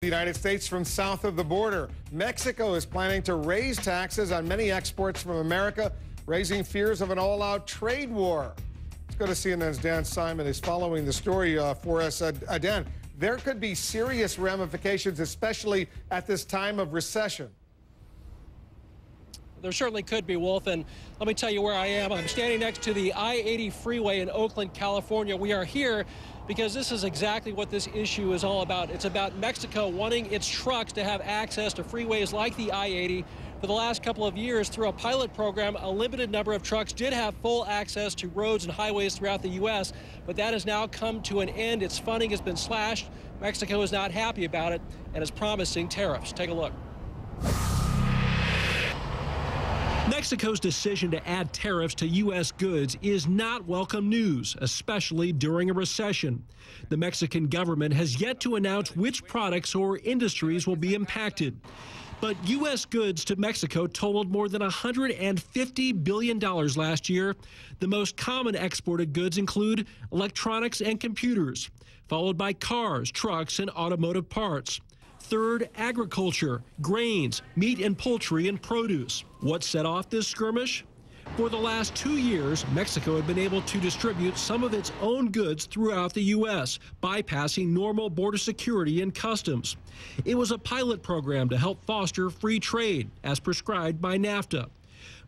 The United States from south of the border. Mexico is planning to raise taxes on many exports from America, raising fears of an all-out trade war. Let's go to CNN's Dan Simon. Is following the story for us. Dan, there could be serious ramifications, especially at this time of recession. There certainly could be, Wolf, and let me tell you where I am. I'm standing next to the I-80 freeway in Oakland, California. We are here because this is exactly what this issue is all about. It's about Mexico wanting its trucks to have access to freeways like the I-80. For the last couple of years, through a pilot program, a limited number of trucks did have full access to roads and highways throughout the U.S., but that has now come to an end. Its funding has been slashed. Mexico is not happy about it and is promising tariffs. Take a look. Mexico's decision to add tariffs to U.S. goods is not welcome news, especially during a recession. The Mexican government has yet to announce which products or industries will be impacted. But U.S. goods to Mexico totaled more than $150 billion last year. The most common exported goods include electronics and computers, followed by cars, trucks, and automotive parts. Third, agriculture, grains, meat and poultry, and produce. What set off this skirmish? For the last 2 years, Mexico had been able to distribute some of its own goods throughout the U.S., bypassing normal border security and customs. It was a pilot program to help foster free trade, as prescribed by NAFTA.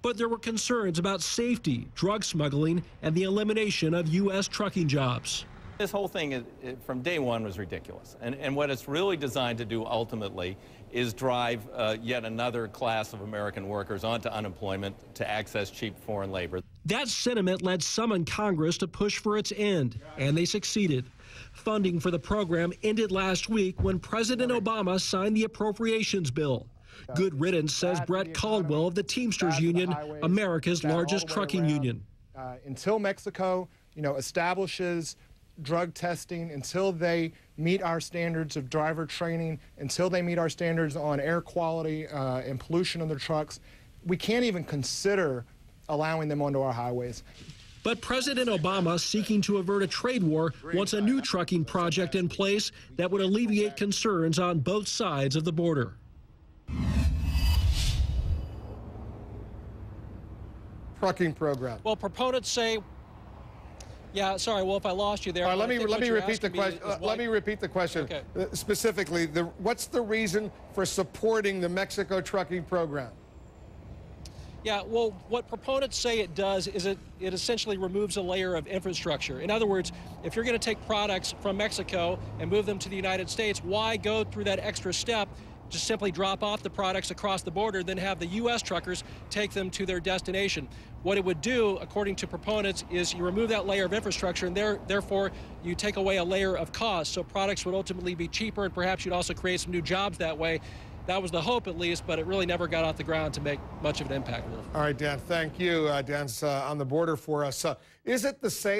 But there were concerns about safety, drug smuggling, and the elimination of U.S. trucking jobs. This whole thing, from day one, was ridiculous. And what it's really designed to do ultimately is drive yet another class of American workers onto unemployment to access cheap foreign labor. That sentiment led some in Congress to push for its end, and they succeeded. Funding for the program ended last week when President Obama signed the appropriations bill. Good riddance, says Brett Caldwell of the Teamsters Union, America's largest trucking union. Until Mexico, establishes drug testing, until they meet our standards of driver training, until they meet our standards on air quality and pollution on their trucks, we can't even consider allowing them onto our highways. But President Obama, seeking to avert a trade war, wants a new trucking project in place that would alleviate concerns on both sides of the border. Trucking program. Well, proponents say, yeah, sorry, Wolf, I lost you there. All right, let me repeat the question. Let me repeat the question. Okay. Specifically, what's the reason for supporting the Mexico trucking program? Yeah, well, what proponents say it does is it essentially removes a layer of infrastructure. In other words, if you're going to take products from Mexico and move them to the United States, why go through that extra step? Just simply drop off the products across the border, then have the U.S. truckers take them to their destination. What it would do, according to proponents, is you remove that layer of infrastructure, and therefore you take away a layer of cost. So products would ultimately be cheaper, and perhaps you'd also create some new jobs that way. That was the hope, at least, but it really never got off the ground to make much of an impact. All right, Dan, thank you. Dan's on the border for us. Is it the sale?